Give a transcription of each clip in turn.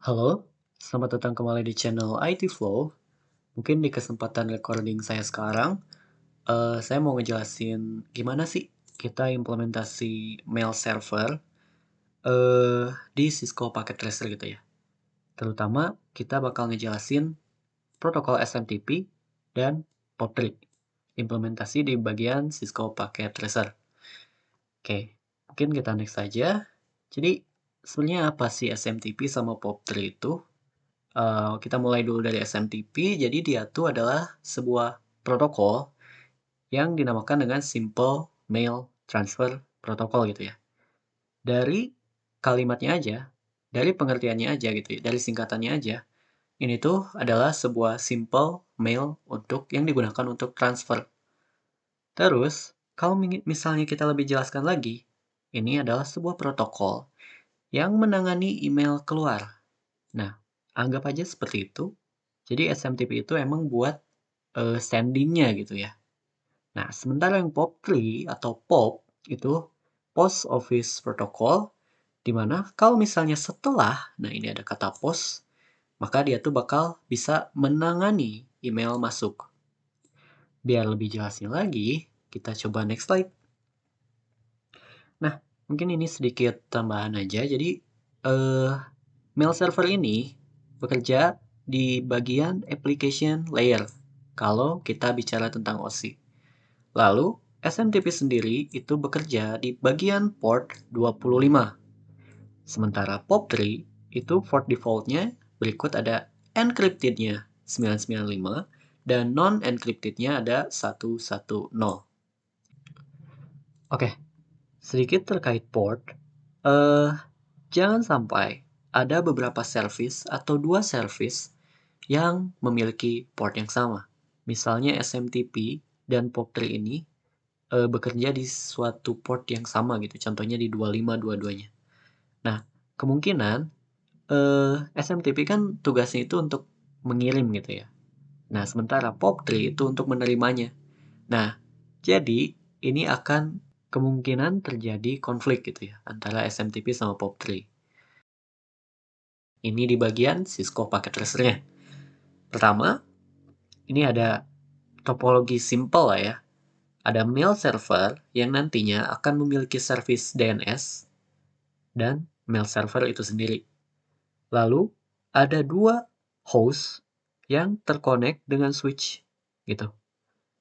Halo, selamat datang kembali di channel IT Flow. Mungkin di kesempatan recording saya sekarang, saya mau ngejelasin gimana sih kita implementasi mail server di Cisco Packet Tracer gitu ya. Terutama kita bakal ngejelasin protokol SMTP dan POP3. Implementasi di bagian Cisco Packet Tracer. Oke, mungkin kita next saja. Jadi, sebenarnya apa sih SMTP sama POP3 itu? Kita mulai dulu dari SMTP. Jadi dia tuh adalah sebuah protokol yang dinamakan dengan Simple Mail Transfer Protocol gitu ya. Dari kalimatnya aja, dari pengertiannya aja gitu ya, dari singkatannya aja, ini tuh adalah sebuah simple mail yang digunakan untuk transfer. Terus, kalau misalnya kita lebih jelaskan lagi, ini adalah sebuah protokol yang menangani email keluar. Nah, anggap aja seperti itu. Jadi SMTP itu emang buat, sending-nya gitu ya. Nah, sementara yang POP3 atau POP itu Post Office Protocol, di mana kalau misalnya setelah, nah ini ada kata post, maka dia tuh bakal bisa menangani email masuk. Biar lebih jelasnya lagi, kita coba next slide. Nah, mungkin ini sedikit tambahan aja. Jadi, mail server ini bekerja di bagian application layer kalau kita bicara tentang OSI. Lalu, SMTP sendiri itu bekerja di bagian port 25. Sementara POP3 itu port defaultnya berikut ada encrypted-nya 995 dan non-encrypted-nya ada 110. Oke, sedikit terkait port. Eh, Jangan sampai ada beberapa service atau dua service yang memiliki port yang sama. Misalnya SMTP dan POP3 ini bekerja di suatu port yang sama gitu, contohnya di 25 dua-duanya. Nah, kemungkinan SMTP kan tugasnya itu untuk mengirim gitu ya. Nah, sementara POP3 itu untuk menerimanya. Nah, jadi ini akan kemungkinan terjadi konflik gitu ya antara SMTP sama POP3. Ini di bagian Cisco Packet Tracer-nya. Pertama, ini ada topologi simple lah ya. Ada mail server yang nantinya akan memiliki service DNS dan mail server itu sendiri. Lalu, ada dua host yang terkonek dengan switch gitu.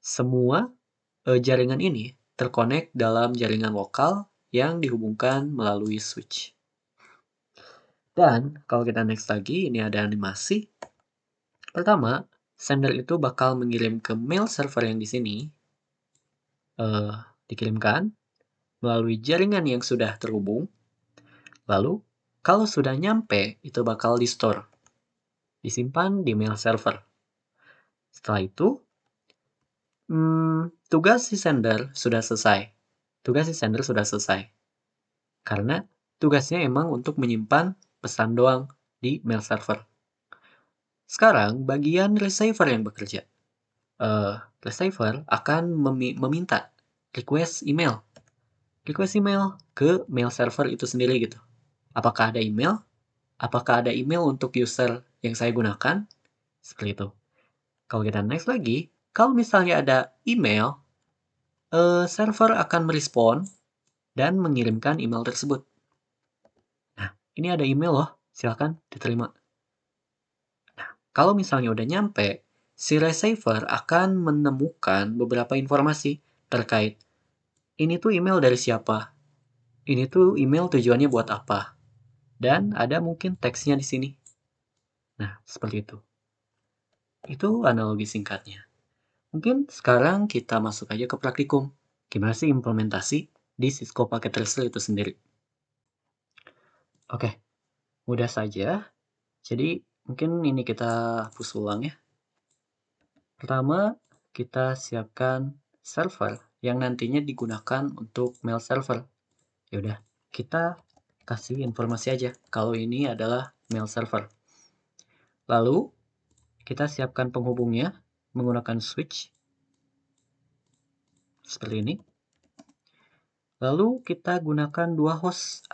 Semua jaringan ini terkonek dalam jaringan lokal yang dihubungkan melalui switch. Dan kalau kita next lagi, ini ada animasi. Pertama, sender itu bakal mengirim ke mail server yang di sini, dikirimkan melalui jaringan yang sudah terhubung. Lalu, kalau sudah nyampe, itu bakal di-store, disimpan di mail server. Setelah itu, tugas si sender sudah selesai. Tugas si sender sudah selesai. Karena tugasnya emang untuk menyimpan pesan doang di mail server. Sekarang, bagian receiver yang bekerja. Receiver akan meminta request email. Request email ke mail server itu sendiri gitu. Apakah ada email? Apakah ada email untuk user yang saya gunakan? Seperti itu. Kalau kita next lagi, kalau misalnya ada email, server akan merespon dan mengirimkan email tersebut. Nah, ini ada email loh, silakan diterima. Nah, kalau misalnya udah nyampe, si receiver akan menemukan beberapa informasi terkait ini tuh email dari siapa, ini tuh email tujuannya buat apa, dan ada mungkin teksnya di sini. Nah, seperti itu. Itu analogi singkatnya. Mungkin sekarang kita masuk aja ke praktikum. Gimana sih implementasi di Cisco Packet Tracer itu sendiri? Oke, mudah saja. Jadi, mungkin ini kita hapus ulang ya. Pertama, kita siapkan server yang nantinya digunakan untuk mail server. Ya udah, kita kasih informasi aja kalau ini adalah mail server. Lalu, kita siapkan penghubungnya menggunakan switch seperti ini. Lalu kita gunakan dua host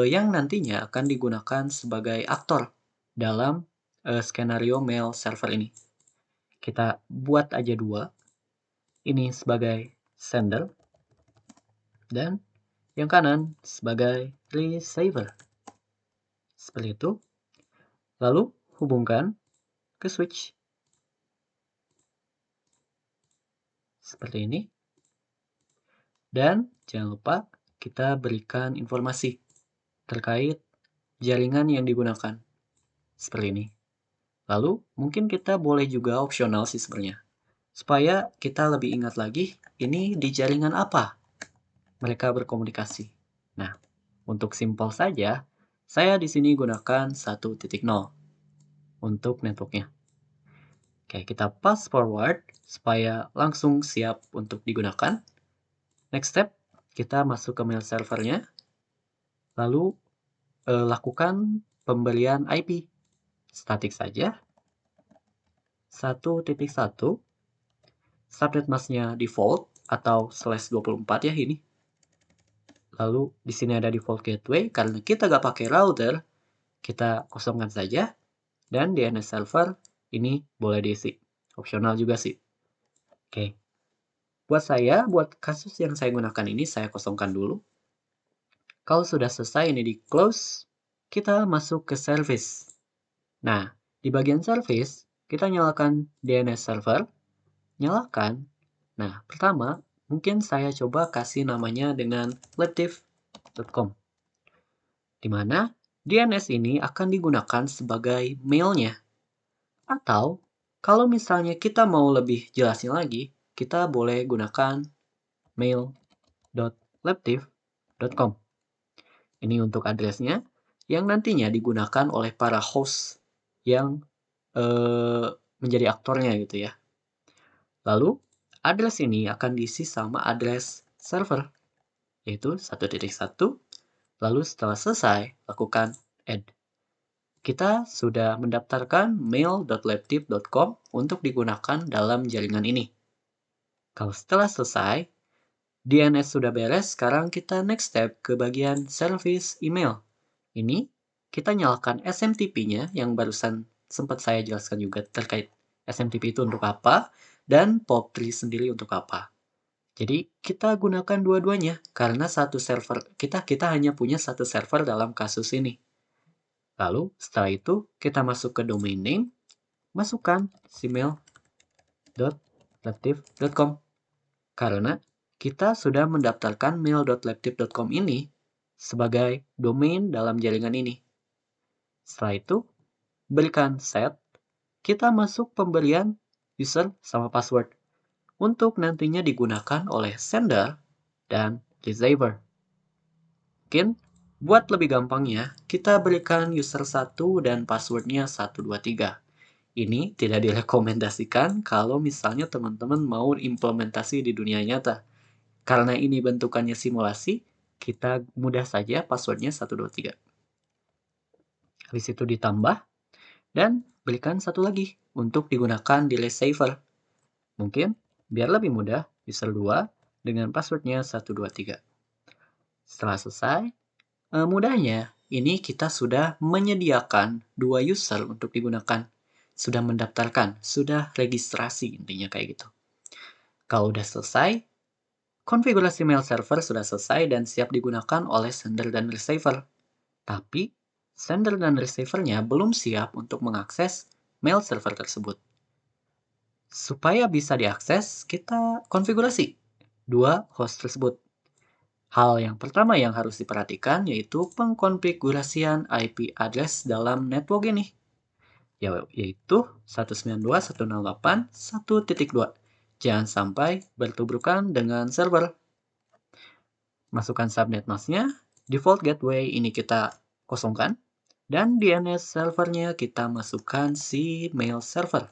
yang nantinya akan digunakan sebagai aktor dalam skenario mail server ini. Kita buat aja dua. Ini sebagai sender dan yang kanan sebagai receiver. Seperti itu. Lalu hubungkan ke switch. Seperti ini. Dan jangan lupa kita berikan informasi terkait jaringan yang digunakan. Seperti ini. Lalu mungkin kita boleh juga opsional sih sebenarnya. Supaya kita lebih ingat lagi ini di jaringan apa mereka berkomunikasi. Nah, untuk simpel saja, saya di sini gunakan 1.0 untuk networknya. Oke, kita pass forward supaya langsung siap untuk digunakan. Next step, kita masuk ke mail servernya. Lalu lakukan pemberian IP. Statik saja. 1.1. Subnet masknya default atau /24 ya ini. Lalu di sini ada default gateway. Karena kita nggak pakai router, kita kosongkan saja. Dan DNS server ini boleh diisi. Opsional juga sih. Oke. Buat kasus yang saya gunakan ini, saya kosongkan dulu. Kalau sudah selesai ini di close, kita masuk ke service. Nah, di bagian service, kita nyalakan DNS server. Nyalakan. Nah, pertama, mungkin saya coba kasih namanya dengan leptif.com. Di mana DNS ini akan digunakan sebagai mailnya. Atau, kalau misalnya kita mau lebih jelasin lagi, kita boleh gunakan mail.leptif.com. Ini untuk addressnya yang nantinya digunakan oleh para host yang menjadi aktornya gitu ya. Lalu, address ini akan diisi sama address server, yaitu 1.1. Lalu setelah selesai, lakukan add. Kita sudah mendaftarkan mail.leptif.com untuk digunakan dalam jaringan ini. Kalau setelah selesai, DNS sudah beres, sekarang kita next step ke bagian service email. Ini kita nyalakan SMTP-nya yang barusan sempat saya jelaskan juga terkait SMTP itu untuk apa dan POP3 sendiri untuk apa. Jadi kita gunakan dua-duanya karena satu server kita hanya punya satu server dalam kasus ini. Lalu setelah itu kita masuk ke domain name, masukkan mail.leptif.com karena kita sudah mendaftarkan mail.leptif.com ini sebagai domain dalam jaringan ini. Setelah itu, berikan set, kita masuk pemberian user sama password untuk nantinya digunakan oleh sender dan receiver. Mungkin buat lebih gampangnya, kita berikan user 1 dan passwordnya 123. Ini tidak direkomendasikan kalau misalnya teman-teman mau implementasi di dunia nyata. Karena ini bentukannya simulasi, kita mudah saja passwordnya 123. Habis itu ditambah, dan berikan satu lagi untuk digunakan di receiver. Mungkin biar lebih mudah, user 2 dengan passwordnya 123. Setelah selesai, mudahnya ini kita sudah menyediakan dua user untuk digunakan. Sudah mendaftarkan, sudah registrasi intinya kayak gitu. Kalau udah selesai, konfigurasi mail server sudah selesai dan siap digunakan oleh sender dan receiver. Tapi, sender dan receivernya belum siap untuk mengakses mail server tersebut. Supaya bisa diakses, kita konfigurasi dua host tersebut. Hal yang pertama yang harus diperhatikan yaitu pengkonfigurasian IP address dalam network ini, yaitu 192.168.1.2. Jangan sampai bertubrukan dengan server. Masukkan subnet masknya, default gateway ini kita kosongkan, dan DNS servernya kita masukkan si mail server.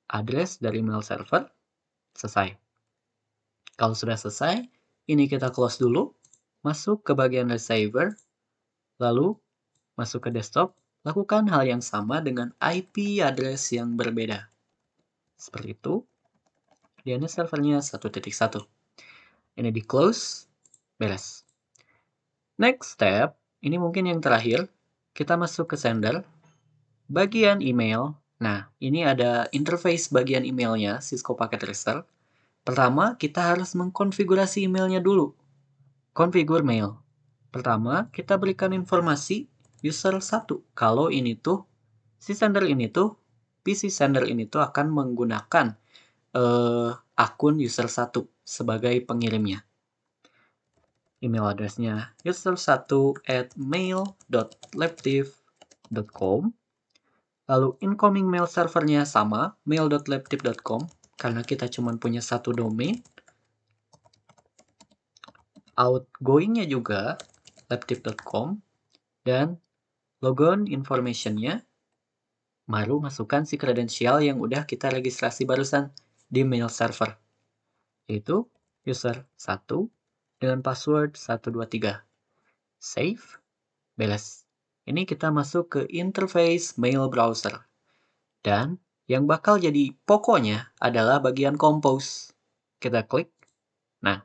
Address dari mail server, selesai. Kalau sudah selesai, ini kita close dulu, masuk ke bagian receiver, lalu masuk ke desktop, lakukan hal yang sama dengan IP address yang berbeda. Seperti itu, DNS servernya 1.1. Ini di close, beres. Next step, ini mungkin yang terakhir, kita masuk ke sender, Bagian email. Nah, ini ada interface bagian emailnya, Cisco Packet Tracer. Pertama, kita harus mengkonfigurasi emailnya dulu. Configure mail. Pertama, kita berikan informasi user 1. Kalau ini tuh, si sender ini tuh, PC sender ini tuh akan menggunakan akun user 1 sebagai pengirimnya. Email addressnya user1@mail.labtiff.com. Lalu incoming mail servernya sama, mail.labtiff.com, karena kita cuma punya satu domain. Outgoingnya juga labtiff.com, dan logon informationnya baru masukkan si kredensial yang udah kita registrasi barusan di mail server, yaitu user 1 dengan password 123. Save, beres. Ini kita masuk ke interface mail browser. Dan yang bakal jadi pokoknya adalah bagian compose. Kita klik. Nah,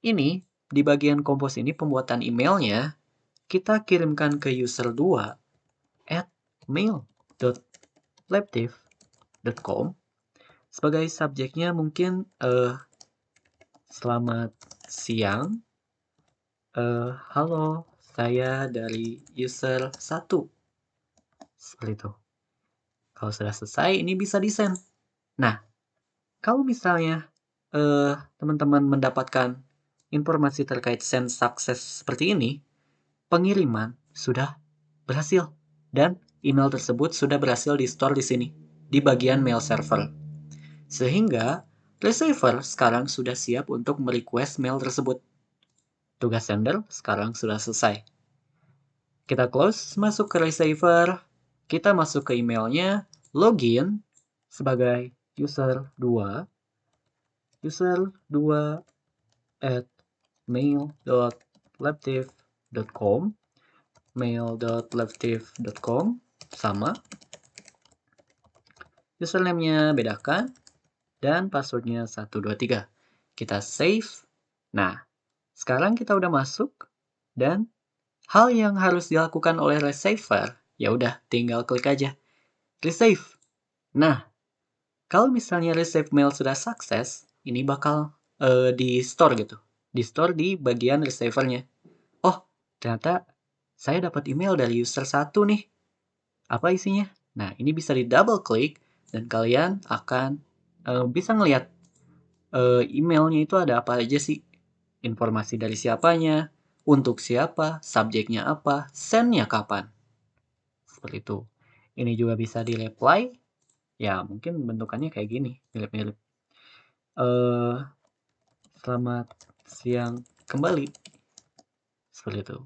ini di bagian compose ini pembuatan emailnya kita kirimkan ke user 2 at mail.labtiff.com. Sebagai subjeknya mungkin selamat siang. Halo, saya dari user 1. Seperti itu. Kalau sudah selesai, ini bisa di-send. Nah, kalau misalnya teman-teman mendapatkan informasi terkait send success seperti ini, pengiriman sudah berhasil dan email tersebut sudah berhasil di-store di sini, di bagian mail server. Sehingga receiver sekarang sudah siap untuk merequest mail tersebut. Tugas sender sekarang sudah selesai. Kita close, masuk ke receiver, kita masuk ke emailnya, login sebagai user 2 at mail.labtiff.com, mail.labtiff.com, sama. Username-nya bedakan, dan passwordnya 123. Kita save. Nah, sekarang kita udah masuk, dan hal yang harus dilakukan oleh receiver, ya udah tinggal klik aja, receive. Nah, kalau misalnya receive mail sudah sukses, ini bakal di-store gitu. Di-store di bagian receivernya. Oh, ternyata saya dapat email dari user 1 nih. Apa isinya? Nah, ini bisa di-double klik, dan kalian akan bisa ngelihat emailnya itu ada apa aja sih. Informasi dari siapanya, untuk siapa, subjeknya apa, send-nya kapan. Seperti itu. Ini juga bisa di-reply. Ya, mungkin bentukannya kayak gini, mirip-mirip. Selamat siang kembali. Seperti itu.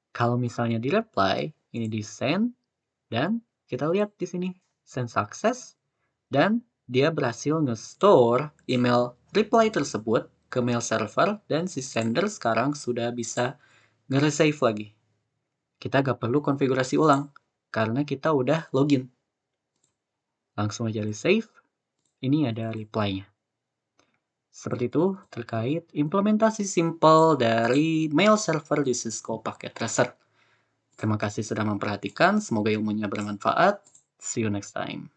Kalau misalnya di-reply, ini di-send, dan kita lihat di sini, send success, dan dia berhasil nge-store email reply tersebut ke mail server, dan si sender sekarang sudah bisa nge-receive lagi. Kita gak perlu konfigurasi ulang, karena kita udah login. Langsung aja receive, ini ada reply-nya. Seperti itu terkait implementasi simple dari mail server di Cisco Packet Tracer. Terima kasih sudah memperhatikan, semoga ilmunya bermanfaat. See you next time.